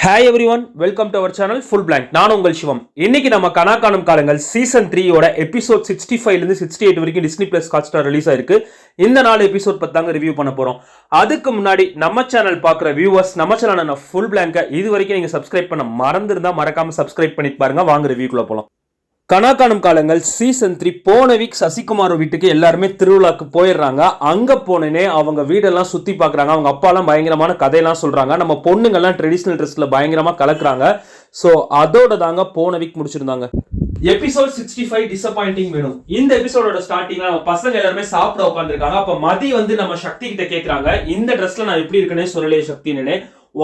Hi everyone, welcome to our channel full blank. நான் உங்கள் சிவம். இன்னைக்கு நம்ம கனா காணும் காலங்கள் சீசன் 3 எபிசோட் 65 68 வரைக்கும் டிஸ்னி பிளஸ் ஹாட்ஸ்டார் ரிலீஸ் ஆயிருக்கு. இந்த 4 எபிசோட் பத்தாங்க ரிவ்யூ பண்ண போறோம். அதுக்கு முன்னாடி நம்ம சேனல் பார்க்குற வியூவர்ஸ், நம்ம சேனல் ஃபுல் பிளாங்கை இது வரைக்கும் நீங்க சப்ஸ்கிரைப் பண்ண மறந்துருந்தா மறக்காம சப்ஸ்கிரைப் பண்ணிட்டு பாருங்க. வாங்க ரிவ்யூக்குள்ள போலாம். கனா காணும் காலங்கள் சீசன் 3 போன வீக் சசிகுமார் வீட்டுக்கு எல்லாருமே திருவிழாக்கு போயிடுறாங்க. அங்க போனே அவங்க வீடெல்லாம் சுத்தி பாக்குறாங்க. அவங்க அப்பாலாம் பயங்கரமான கதையெல்லாம் சொல்றாங்க. நம்ம பொண்ணுங்கெல்லாம் ட்ரெடிஷனல் ட்ரெஸ்ல பயங்கரமா கலக்குறாங்க. ஸோ அதோட தாங்க போன வீக் முடிச்சிருந்தாங்க. எபிசோட் 65 டிசப்பாயிண்டிங் வேணும். இந்த எபிசோடோட ஸ்டார்டிங்ல நம்ம பசங்க எல்லாருமே சாப்பிட உட்காந்துருக்காங்க. அப்ப மதி வந்து நம்ம சக்தி கிட்ட கேக்குறாங்க, இந்த ட்ரெஸ்ல நான் எப்படி இருக்கேன்னு சொல்லலையே சக்தின்னு.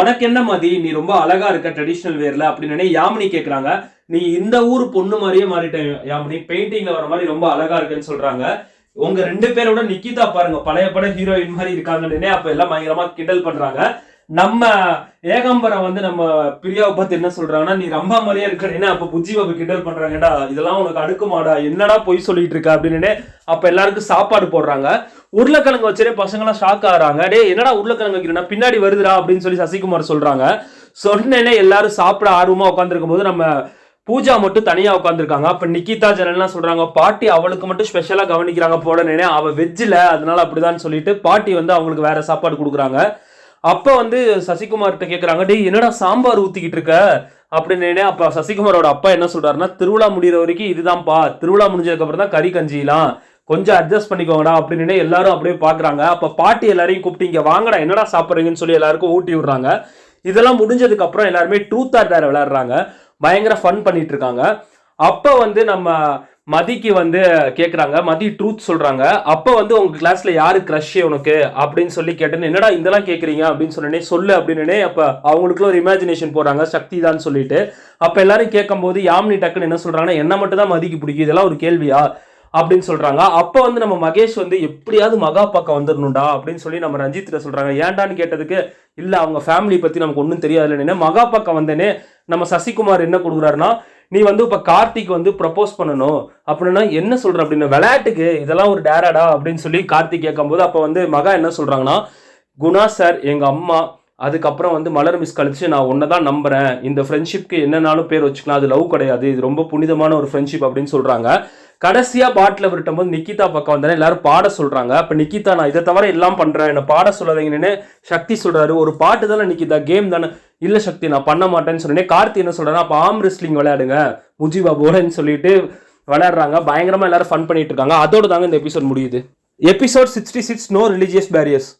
உனக்கு என்ன மதி, நீ ரொம்ப அழகா இருக்க ட்ரெடிஷனல் வேர்ல அப்படின்னு யாமினி கேக்குறாங்க. நீ இந்த ஊர் பொண்ணு மாதிரியே மாறிட்டேன் யாமினி, பெயிண்டிங்ல வர மாதிரி ரொம்ப அழகா இருக்குன்னு சொல்றாங்க. உங்க 2 பேரோட நிக்கிதா பாருங்க பழைய பட ஹீரோயின் மாதிரி இருக்காங்கன்னு அப்ப எல்லாம் பயங்கரமா கிண்டல் பண்றாங்க. நம்ம ஏகாம்பரம் வந்து நம்ம பிரியாவை பார்த்து என்ன சொல்றாங்கன்னா, நீ ரம்பா மாதிரியே இருக்கேன்னு அப்ப புஜ்ஜி பாபு கிண்டல் பண்றாங்கடா, இதெல்லாம் உனக்கு அடுக்குமாடா, என்னடா பொய் சொல்லிட்டு இருக்க அப்படின்னு அப்ப எல்லாருக்கும் சாப்பாடு போடுறாங்க. உருளைக்கிழங்கு வச்சே பசங்களாம் ஷாக் ஆகிறாங்க. டே என்னடா உருளைக்கிழங்கு வைக்கிறேன்னா பின்னாடி வருதுடா அப்படின்னு சொல்லி சசிகுமார் சொல்றாங்க. சொன்னேனே எல்லாரும் சாப்பிட ஆர்வமா உட்காந்துருக்கும் போது நம்ம பூஜா மட்டும் தனியா உட்காந்துருக்காங்க. அப்ப நிக்கிதா ஜனல்லாம் சொல்றாங்க, பாட்டி அவளுக்கு மட்டும் ஸ்பெஷலா கவனிக்கிறாங்க போடனே, அவ வெஜ்ஜில் அதனால அப்படிதான் சொல்லிட்டு பாட்டி வந்து அவங்களுக்கு வேற சாப்பாடு கொடுக்குறாங்க. அப்ப வந்து சசிகுமார்கிட்ட கேட்கறாங்க, டேய் என்னடா சாம்பார் ஊத்திக்கிட்டு இருக்க அப்படின்னு. அப்ப சசிகுமாரோட அப்பா என்ன சொல்றாருன்னா, திருவிழா முடிகிற வரைக்கும் இதுதான்ப்பா, திருவிழா முடிஞ்சதுக்கு அப்புறம் தான் கறி கஞ்சிலாம், கொஞ்சம் அட்ஜஸ்ட் பண்ணிக்கோங்கடா அப்படின்னு எல்லாரும் அப்படியே பாக்குறாங்க. அப்ப பாட்டி எல்லாரையும் கூப்பிட்டு இங்க வாங்கடா என்னடா சாப்பிட்றீங்கன்னு சொல்லி எல்லாருக்கும் ஊட்டி விடுறாங்க. இதெல்லாம் முடிஞ்சதுக்கு அப்புறம் எல்லாருமே ட்ரூத் ஆர் டேர் விளையாடுறாங்க. பயங்கர ஃபன் பண்ணிட்டு இருக்காங்க. அப்ப வந்து நம்ம மதிக்கு வந்து கேட்குறாங்க, மதி ட்ரூத் சொல்றாங்க. அப்போ வந்து உங்க கிளாஸ்ல யாரு க்ரஷ் உனக்கு அப்படின்னு சொல்லி கேட்டேன்னு, என்னடா இதெல்லாம் கேட்குறீங்க அப்படின்னு சொன்னே, சொல்லு அப்படின்னு. அப்ப அவங்களுக்குள்ள ஒரு இமேஜினேஷன் போறாங்க, சக்தி தான் சொல்லிட்டு. அப்ப எல்லாரும் கேட்கும் போது யாமினி டக்குன்னு என்ன சொல்றாங்கன்னா, என்ன மட்டும் தான் மதிக்கு பிடிக்கும், இதெல்லாம் ஒரு கேள்வியா அப்படின்னு சொல்றாங்க. அப்போ வந்து நம்ம மகேஷ் வந்து எப்படியாவது மகா பக்கம் வந்துடணும்டா அப்படின்னு சொல்லி நம்ம ரஞ்சித்கிட்ட சொல்றாங்க. ஏன்டான்னு கேட்டதுக்கு, இல்ல அவங்க ஃபேமிலி பத்தி நமக்கு ஒன்றும் தெரியாதுன்னு. மகா பக்கம் வந்தேனே நம்ம சசிகுமார் என்ன கொடுக்குறாருன்னா, நீ வந்து இப்ப கார்த்திக் வந்து ப்ரப்போஸ் பண்ணணும் அப்படின்னா என்ன சொல்ற அப்படின்னு, விளையாட்டுக்கு இதெல்லாம் ஒரு டேராடா அப்படின்னு சொல்லி கார்த்திக் கேட்கும் போது அப்ப வந்து மகா என்ன சொல்றாங்கன்னா, குணா சார் எங்க அம்மா, அதுக்கப்புறம் வந்து மலர் மிஸ் கழிச்சு நான் ஒன்னதான் நம்புறேன், இந்த ஃப்ரெண்ட்ஷிப்க்கு என்னன்னாலும் பேர் வச்சுக்கலாம், அது லவ் கிடையாது, இது ரொம்ப புனிதமான ஒரு ஃப்ரெண்ட்ஷிப் அப்படின்னு சொல்றாங்க. கடைசியா பாட்டில் விரட்டும் போது நிக்கிதா பக்கம் வந்தானே எல்லாரும் பாட சொல்றாங்க. அப்ப நிக்கிதா, நான் இதை தவிர எல்லாம் பண்றேன், என்ன பாட சொல்லாதீங்கன்னு சக்தி சொல்றாரு. ஒரு பாட்டு தானே நிக்கிதா, கேம் தானே. இல்ல சக்தி நான் பண்ண மாட்டேன்னு சொன்னேன். கார்த்தி என்ன சொல்றாரு, அப்ப ஆம் ரெஸ்லிங் விளையாடுங்க முஜிபாபோன்னு சொல்லிட்டு விளையாடுறாங்க. பயங்கரமா எல்லாரும் ஃபன் பண்ணிட்டு இருக்காங்க. அதோட தாங்க இந்த எபிசோட் முடியுது. Episode 66 no religious barriers.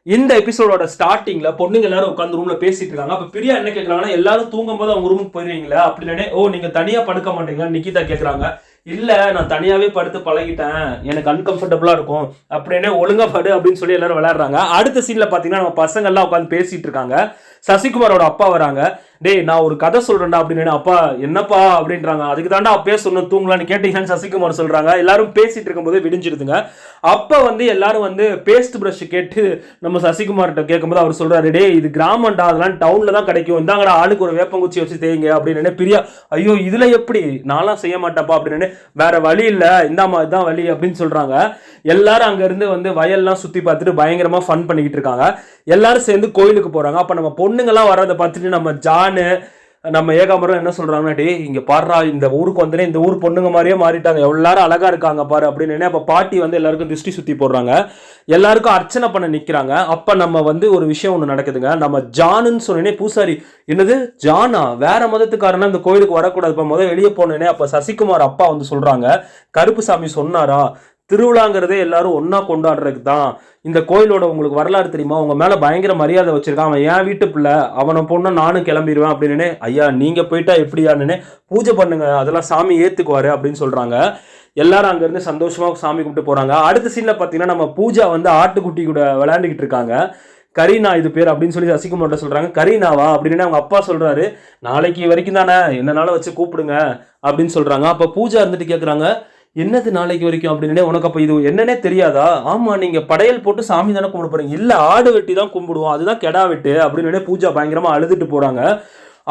இந்த எபிசோடோட ஸ்டார்டிங்ல பொண்ணுங்க எல்லாரும் உட்காந்து ரூம்ல பேசிட்டு இருக்காங்க. அப்ப பிரியா என்ன கேட்கறாங்கன்னா, எல்லாரும் தூங்கும் போது அவங்க ரூமுக்கு போயிருவீங்களா அப்படின்னு. ஓ நீங்க தனியா படுக்க மாட்டீங்களா நிக்கிதா கேட்கறாங்க. இல்ல நான் தனியாவே படுத்து பழகிட்டேன், எனக்கு அன்கம்ஃபர்டபுளா இருக்கும் அப்படின்னு. ஒழுங்கா படு அப்படின்னு சொல்லி எல்லாரும் விளையாடுறாங்க. அடுத்த சீன்ல பாத்தீங்கன்னா நம்ம பசங்க எல்லாம் உட்காந்து பேசிட்டு இருக்காங்க. சசிகுமாரோட அப்பா வராங்க. டேய் நான் ஒரு கதை சொல்றேன்டா அப்படின்னு. அப்பா என்னப்பா அப்படின்றாங்க. அதுக்கு தாண்டா அப்பே சொன்ன தூங்கலான்னு கேட்டீங்கன்னு சசிகுமார் சொல்றாங்க. எல்லாரும் பேசிட்டு இருக்கும் போது விடிஞ்சிருதுங்க. அப்ப வந்து எல்லாரும் வந்து பேஸ்ட் பிரஷ் கேட்டு நம்ம சசிகுமார்கிட்ட கேட்கும்போது அவர் சொல்றாரு, டே இது கிராமம்டா, அதெல்லாம் டவுன்ல தான் கிடைக்கும், இந்தாங்கடா ஆளுக்கு ஒரு வேப்பங்குச்சி வச்சு தேய்ங்க அப்படின்னு. பிரியா, ஐயோ இதுல எப்படி, நான்லாம் செய்ய மாட்டேப்பா அப்படின்னு. வேற வழி இல்ல, இந்தாமா இதுதான் வழி அப்படின்னு சொல்றாங்க. எல்லாரும் அங்க இருந்து வந்து வயல்லாம் சுத்தி பார்த்துட்டு பயங்கரமா ஃபன் பண்ணிக்கிட்டு இருக்காங்க. எல்லாரும் சேர்ந்து கோயிலுக்கு போறாங்க. அப்ப நம்ம பொண்ணுங்கெல்லாம் வரதை பார்த்துட்டு நம்ம ஜானு நம்ம ஏகாம்பரம் என்ன சொல்றாங்கன்னா, டே இங்க பாடுறா, இந்த ஊருக்கு வந்தனே இந்த ஊர் பொண்ணுங்க மாதிரியே மாறிட்டாங்க, எல்லாரும் அழகா இருக்காங்க பாரு அப்படின்னு. அப்ப பாட்டி வந்து எல்லாருக்கும் திருஷ்டி சுத்தி போடுறாங்க. எல்லாருக்கும் அர்ச்சனை பண்ண நிக்கிறாங்க. அப்ப நம்ம வந்து ஒரு விஷயம் ஒண்ணு நடக்குதுங்க. நம்ம ஜானுன்னு சொன்னே பூசாரி, என்னது ஜானா, வேற மதத்துக்காரனா இந்த கோயிலுக்கு வரக்கூடாது, முதல் வெளியே போனேனே. அப்ப சசிகுமார் அப்பா வந்து சொல்றாங்க, கருப்பு சாமி சொன்னாரா, திருவிழாங்கிறதே எல்லாரும் ஒன்னா கொண்டாடுறதுக்கு தான். இந்த கோயிலோட உங்களுக்கு வரலாறு தெரியுமா, உங்க மேல பயங்கர மரியாதை வச்சிருக்கான், அவன் என் வீட்டு பிள்ளை, அவனை பொண்ணு நானும் கிளம்பிடுவேன் அப்படின்னு. ஐயா நீங்க போயிட்டா எப்படியான்னு, பூஜை பண்ணுங்க அதெல்லாம் சாமி ஏத்துக்குவாரு அப்படின்னு சொல்றாங்க. எல்லாரும் அங்க இருந்து சந்தோஷமா சாமி கும்பிட்டு போறாங்க. அடுத்த சீன்ல பாத்தீங்கன்னா நம்ம பூஜா வந்து ஆட்டுக்குட்டி கூட விளையாண்டுக்கிட்டு இருக்காங்க. கரீனா இது பேர் அப்படின்னு சொல்லி சசிகுமார்ட்ட சொல்றாங்க. கரீனாவா அப்படின்னு அவங்க அப்பா சொல்றாரு. நாளைக்கு வரைக்கும் தானே, என்னனாலும் வச்சு கூப்பிடுங்க அப்படின்னு சொல்றாங்க. அப்ப பூஜா இருந்துட்டு கேட்கறாங்க, என்னது நாளைக்கு வரைக்கும் அப்படின்னு. உனக்கு அப்ப இது என்னன்னே தெரியாதா? ஆமா நீங்க படையல் போட்டு சாமி தானே கும்பிட போறீங்க. இல்ல ஆடு வெட்டி தான் கும்பிடுவோம், அதுதான் கெடா வெட்டு அப்படின்னு பூஜா பயங்கரமா அழுதுட்டு போறாங்க.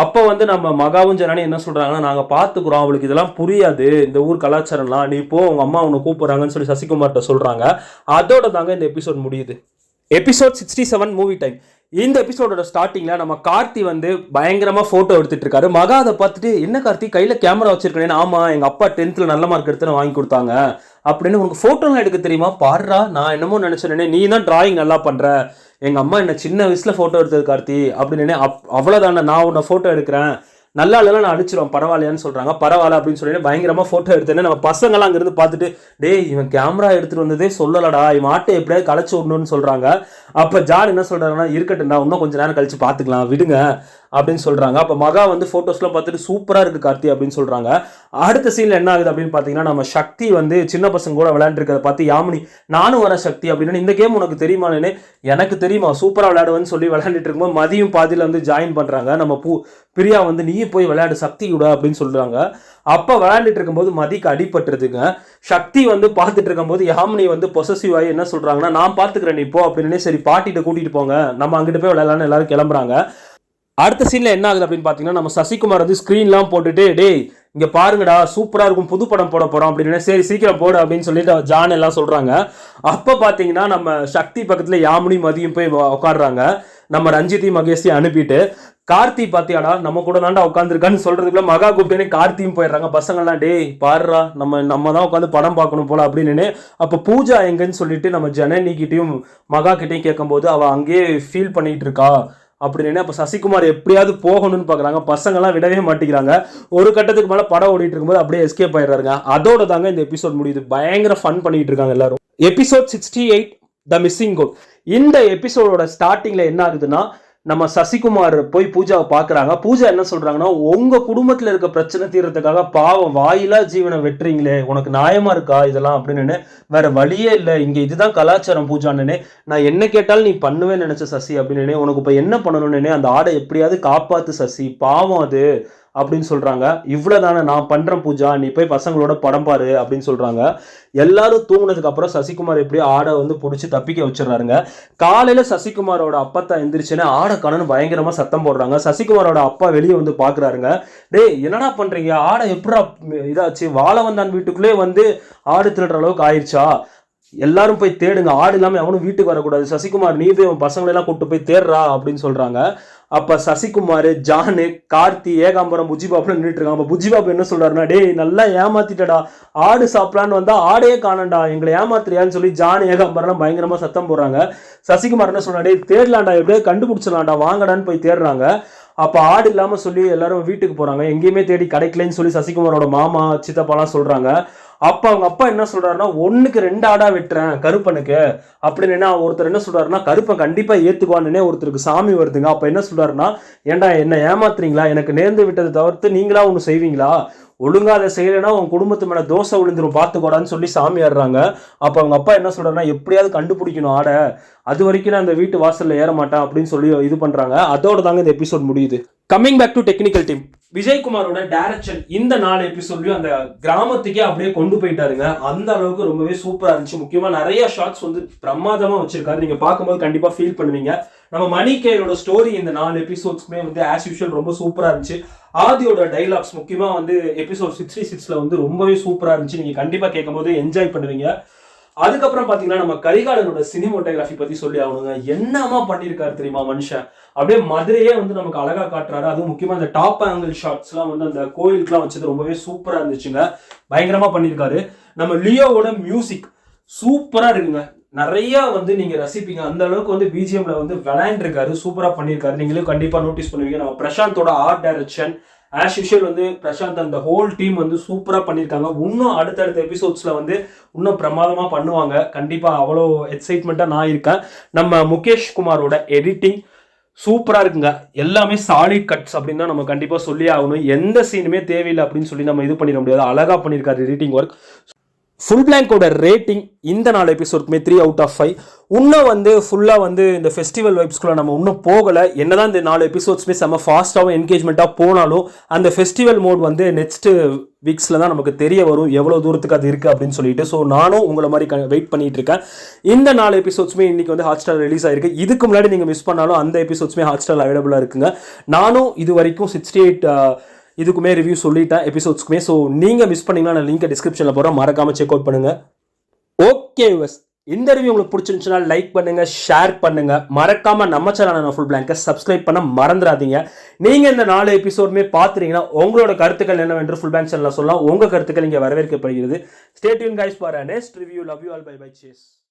அப்போ வந்து நம்ம மகாவும் ஜனனி என்ன சொல்றாங்கன்னா, நாங்க பாத்துக்கிறோம், அவளுக்கு இதெல்லாம் புரியாது, இந்த ஊர் கலாச்சாரம்லாம், நீ போ உங்க அம்மா உன்னை கூப்பிடுறாங்கன்னு சொல்லி சசிகுமார்ட்ட சொல்றாங்க. அதோட தாங்க இந்த எபிசோட் முடியுது. Episode 67 movie time. இந்த எபிசோடோட ஸ்டார்டிங்ல நம்ம கார்த்தி வந்து பயங்கரமா போட்டோ எடுத்துட்டு இருக்காரு. மகா அதை பார்த்துட்டு, என்ன கார்த்தி கையில கேமரா வச்சிருக்கேன்? ஆமா, எங்க அப்பா 10th நல்ல மார்க் எடுத்து வாங்கி கொடுத்தாங்க அப்படின்னு. உனக்கு போட்டோலாம் எடுக்க தெரியுமா? பாடுறா, நான் என்னமோ நினைச்சேன், நீ தான் டிராயிங் நல்லா பண்ற, எங்க அம்மா என்ன சின்ன வயசுல போட்டோ எடுத்தது கார்த்தி அப்படின்னு. அவ்வளவுதானே, நான் உன்னை போட்டோ எடுக்கிறேன், நல்லா இல்லைன்னா நான் அடிச்சிருவேன், பரவாயில்லையான்னு சொல்றாங்க. பரவாயில்ல அப்படின்னு சொல்லி பயங்கரமா போட்டோ எடுத்தேன்னு நம்ம பசங்களாம் அங்கிருந்து பார்த்துட்டு, டேய் இவன் கேமரா எடுத்துட்டு வந்ததே சொல்லலடா, இவன் ஆட்டை எப்படியாவது களைச்சு விடணும்னு சொல்றாங்க. அப்ப ஜான் என்ன சொல்றாருன்னா, இருக்கட்டும்டா, இன்னும் கொஞ்ச நேரம் கழிச்சு பாத்துக்கலாம் விடுங்க அப்படின்னு சொல்றாங்க. அப்ப மகா வந்து போட்டோஸ்லாம் பார்த்துட்டு சூப்பரா இருக்கு கார்த்தி அப்படின்னு சொல்றாங்க. அடுத்த சீன்ல என்ன ஆகுது அப்படின்னு பாத்தீங்கன்னா, நம்ம சக்தி வந்து சின்ன பசங்க கூட விளையாண்டுருக்கிறத பார்த்து யாமினி, நானும் வர சக்தி அப்படின்னு, இந்த கேம் உனக்கு தெரியுமான்னு, எனக்கு தெரியுமா, சூப்பரா விளையாடுவேன்னு சொல்லி விளையாண்டுட்டு இருக்கும்போது மதியம் பாதியில வந்து ஜாயின் பண்றாங்க. நம்ம பிரியா வந்து, நீ போய் விளையாடு சக்தி கூட அப்படின்னு சொல்றாங்க. அப்ப விளையாண்டுட்டு இருக்கும்போது மதிக்கு அடிபட்டுருதுங்க. சக்தி வந்து பார்த்துட்டு இருக்கும்போது யாமினி வந்து பொசசிவ் ஆகி என்ன சொல்றாங்கன்னா, நான் பாத்துக்கிறேன் நீ போ அப்படின்னு. சரி பாட்டிட்ட கூட்டிட்டு போங்க, நம்ம அங்கிட்டு போய் விளையாடலான்னு எல்லாரும் கிளம்புறாங்க. அடுத்த சீன்ல என்ன ஆகுது அப்படின்னு பாத்தீங்கன்னா, நம்ம சசிகுமார் வந்து ஸ்கிரீன்லாம் போட்டுட்டு, டேய் இங்க பாருங்கடா சூப்பரா இருக்கும், புது படம் போட போறோம் அப்படின்னு. சரி சீக்கிரம் போடு அப்படின்னு சொல்லிட்டு ஜான் எல்லாம் சொல்றாங்க. அப்ப பாத்தீங்கன்னா நம்ம சக்தி பக்கத்துல யாமினி மதியம் போய் உட்காடுறாங்க. நம்ம ரஞ்சித்தையும் மகேஷையும் அனுப்பிட்டு, கார்த்தி பாத்தியாடா நம்ம கூட தாண்டா உட்காந்துருக்கான்னு சொல்றதுக்குள்ள மகா கூப்பிட்டேனே கார்த்தியும் போயிடுறாங்க. பசங்கள்லாம், டேய் பாருடா, நம்ம தான் உட்காந்து படம் பார்க்கணும் போல அப்படின்னு. அப்ப பூஜா எங்கன்னு சொல்லிட்டு நம்ம ஜனனி கிட்டையும் மகா கிட்டையும் கேட்கும் போது, அவ அங்கேயே ஃபீல் பண்ணிட்டு இருக்கா அப்படின்னு. அப்ப சசிகுமார் எப்படியாவது போகணும்னு பாக்குறாங்க. பசங்கள்லாம் விடவே மாட்டேங்கிறாங்க. ஒரு கட்டத்துக்கு மேல படம் ஓடிட்டு இருக்கும்போது அப்படியே எஸ்கேப் ஆயிடுறாங்க. அதோட தாங்க இந்த எபிசோட் முடியுது. பயங்கர ஃபன் பண்ணிட்டு இருக்காங்க எல்லாரும். எபிசோட் 68 த மிஸ்ஸிங் கோல். இந்த எபிசோடோட ஸ்டார்டிங்ல என்ன ஆகுதுன்னா, நம்ம சசிகுமார் போய் பூஜாவை பாக்குறாங்க. பூஜா என்ன சொல்றாங்கன்னா, உங்க குடும்பத்துல இருக்க பிரச்சனை தீர்றதுக்காக பாவம் வாயிலா ஜீவனை வெட்டுறீங்களே, உனக்கு நியாயமா இருக்கா இதெல்லாம் அப்படின்னு. வேற வழியே இல்லை, இங்க இதுதான் கலாச்சாரம் பூஜான்னு. நான் என்ன கேட்டாலும் நீ பண்ணுவேன்னு நினைச்ச சசி அப்படின்னு. உனக்கு இப்ப என்ன பண்ணணும்னு, அந்த ஆடை எப்படியாவது காப்பாத்து சசி, பாவம் அது அப்படின்னு சொல்றாங்க. இவ்வளவுதானே, நான் பண்றேன் பூஜா, நீ போய் பசங்களோட படம் பாரு அப்படின்னு சொல்றாங்க. எல்லாரும் தூங்குனதுக்கு அப்புறம் சசிகுமார் எப்படியோ ஆடை வந்து பிடிச்சி தப்பிக்க வச்சிடறாருங்க. காலையில சசிகுமாரோட அப்பா எந்திரிச்சுன்னு ஆடை கணன்னு பயங்கரமா சத்தம் போடுறாங்க. சசிகுமாரோட அப்பா வெளியே வந்து பாக்குறாருங்க. டேய் என்னடா பண்றீங்க, ஆடை எப்படா இதாச்சு, வாழ வந்தான் வீட்டுக்குள்ளே வந்து ஆடு திருடுற அளவுக்கு ஆயிடுச்சா, எல்லாரும் போய் தேடுங்க, ஆடு இல்லாம அவனும் வீட்டுக்கு வரக்கூடாது, சசிகுமார் நீ போய் பசங்களெல்லாம் கூட்டு போய் தேடுறா அப்படின்னு சொல்றாங்க. அப்ப சசிகுமார், ஜானு, கார்த்தி, ஏகாம்பரம், புஜிபாபு நின்றுட்டு இருக்காங்க. அப்ப புஜிபாபு என்ன சொல்றாருன்னா, டேய் நல்லா ஏமாத்திட்டடா, ஆடு சாப்பிடலான்னு வந்தா ஆடையே காணண்டா, எங்களை ஏமாத்துறியான்னு சொல்லி ஜான் ஏகாம்பரம் பயங்கரமா சத்தம் போடுறாங்க. சசிகுமார் என்ன சொல்றா, டேய் தேடலாண்டா, எப்படியோ கண்டுபிடிச்சிடலாண்டா, வாங்கடான்னு போய் தேடுறாங்க. அப்ப ஆடு இல்லாம சொல்லி எல்லாரும் வீட்டுக்கு போறாங்க. எங்கேயுமே தேடி கிடைக்கலன்னு சொல்லி சசிகுமாரோட மாமா சித்தப்பாலாம் சொல்றாங்க. அப்ப அவங்க அப்பா என்ன சொல்றாருன்னா, 1க்கு 2 ஆடா வெட்டுறேன் கருப்பனுக்கு அப்படின்னு. ஒருத்தர் என்ன சொல்றாருன்னா, கருப்பன் கண்டிப்பா ஏத்துக்குவான்னு ஒருத்தருக்கு சாமி வருதுங்க. அப்ப என்ன சொல்றாருன்னா, ஏன்டா என்ன ஏமாத்துறீங்களா, எனக்கு நேர்ந்து விட்டதை தவிர்த்து நீங்களா ஒண்ணு செய்வீங்களா, ஒழுங்கா அதை செய்யலைன்னா உன் குடும்பத்து மேல தோசை விழுந்துரும் பாத்துக்கூடான்னு சொல்லி சாமி ஆடுறாங்க. அப்ப அவங்க அப்பா என்ன சொல்றாருன்னா, எப்படியாவது கண்டுபிடிக்கணும் ஆடை, அது வரைக்கும் நான் அந்த வீட்டு வாசல்ல ஏற மாட்டேன் அப்படின்னு சொல்லி இது பண்றாங்க. அதோட தாங்க இந்த எபிசோட் முடியுது. Coming back to technical team, விஜயகுமாரோட டைரக்ஷன் இந்த 4 எபிசோட்லயும் அந்த கிராமத்துக்கே அப்படியே கொண்டு போயிட்டாருங்க. அந்த அளவுக்கு ரொம்பவே சூப்பரா இருந்துச்சு. முக்கியமா நிறைய ஷாட்ஸ் வந்து பிரமாதமா வச்சிருக்காரு. நீங்க பார்க்கும்போது கண்டிப்பா ஃபீல் பண்ணுவீங்க. நம்ம மணிக்கேரோட ஸ்டோரி இந்த 4 எபிசோட்ஸ்க்குமே வந்து ஆஸ் யூஷுவல் ரொம்ப சூப்பரா இருந்துச்சு. ஆதியோட டைலாக்ஸ் முக்கியமா வந்து எபிசோட் 66ல வந்து ரொம்பவே சூப்பரா இருந்துச்சு. நீங்க கண்டிப்பா கேட்கும் போது என்ஜாய் பண்ணுவீங்க. அதுக்கப்புறம் பாத்தீங்கன்னா நம்ம கரிகாலனோட சினிமோட்டோகிராஃபி பத்தி சொல்லி ஆகணுங்க. என்னமா பண்ணிருக்காரு தெரியுமா மனுஷன், அப்படியே மதுரையே வந்து நமக்கு அழகா காட்டுறாரு. அதுவும் முக்கியமா அந்த டாப் ஆங்கிள் ஷாட்ஸ் எல்லாம் வந்து அந்த கோயிலுக்குலாம் வச்சது ரொம்பவே சூப்பரா இருந்துச்சுங்க. பயங்கரமா பண்ணிருக்காரு. நம்ம லியோவோட மியூசிக் சூப்பரா இருக்குங்க. நிறைய வந்து நீங்க ரசிப்பீங்க. அந்த அளவுக்கு வந்து பிஜிஎம்ல வந்து விளையாண்டுருக்காரு, சூப்பரா பண்ணிருக்காரு. நீங்களும் கண்டிப்பா நோட்டீஸ் பண்ணுவீங்க. நம்ம பிரசாந்தோட ஆர்ட் டைரக்ஷன் ஆஸ் யூஷுவல் வந்து பிரசாந்த் அந்த ஹோல் டீம் வந்து சூப்பரா பண்ணிருக்காங்க. இன்னும் அடுத்தடுத்த எபிசோட்ஸ்ல வந்து இன்னும் பிரமாதமா பண்ணுவாங்க. கண்டிப்பா அவ்வளோ எக்ஸைட்மெண்ட்டா நான் இருக்கேன். நம்ம முகேஷ் குமாரோட எடிட்டிங் சூப்பரா இருக்குங்க. எல்லாமே சாலிட் கட்ஸ் அப்படின்னு தான் நம்ம கண்டிப்பா சொல்லி ஆகணும். எந்த சீனுமே தேவையில்லை அப்படின்னு சொல்லி நம்ம இது பண்ணிட முடியாது. அழகா பண்ணிருக்காரு எடிட்டிங் ஒர்க். ஃபுல் பிளாங்கோட ரேட்டிங் இந்த 4 எபிசோடுக்குமே 3 out of 5. இன்னும் வந்து ஃபுல்லாக வந்து இந்த ஃபெஸ்டிவல் வைப்ஸ்குள்ள நம்ம இன்னும் போகலை. என்னதான் இந்த 4 எபிசோட்ஸ்மே செம்ம ஃபாஸ்ட்டாகவும் என்கேஜ்மெண்ட்டாக போனாலும் அந்த ஃபெஸ்டிவல் மோட் வந்து நெக்ஸ்ட் வீக்ஸில் தான் நமக்கு தெரிய வரும் எவ்வளோ தூரத்துக்கு அது இருக்குது அப்படின்னு சொல்லிட்டு. ஸோ நானும் உங்களை மாதிரி வெயிட் பண்ணிட்டு இருக்கேன். இந்த 4 எபிசோட்ஸுமே இன்னைக்கு வந்து ஹாட்ஸ்டார் ரிலீஸ் ஆயிருக்கு. இதுக்கு முன்னாடி நீங்கள் மிஸ் பண்ணாலும் அந்த எபிசோட்ஸுமே ஹாட்ஸ்டார் அவைலபிளாக இருக்குங்க. நானும் இது வரைக்கும் 68 இதுக்குமே ரிவ்யூ சொல்லிட்டேன் எபிசோட்ஸ்க்குமே. ஸோ நீங்கள் மிஸ் பண்ணீங்கன்னா நான் லிங்கை டிஸ்கிரிப்ஷனில் போகிறேன், மறக்காமல் செக் அவுட் பண்ணுங்கள். ஓகே, இந்த ரிவ்யூ உங்களுக்கு பிடிச்சிருந்துச்சுன்னா லைக் பண்ணுங்க, ஷேர் பண்ணுங்க, மறக்காம நம்ம சேனல் ஃபுல் பிளாங்கை சப்ஸ்கிரைப் பண்ண மறந்துடாதீங்க. நீங்க இந்த 4 எபிசோடுமே பார்த்துட்டீங்கன்னா உங்களோட கருத்துக்கள் என்னவென்று ஃபுல் பிளாங்க் சேனல்ல சொல்லலாம். உங்க கருத்துக்கள் இங்கே வரவேற்கப்படுகிறது. Stay tune guys for a next review. Love you all. Bye bye. Cheers.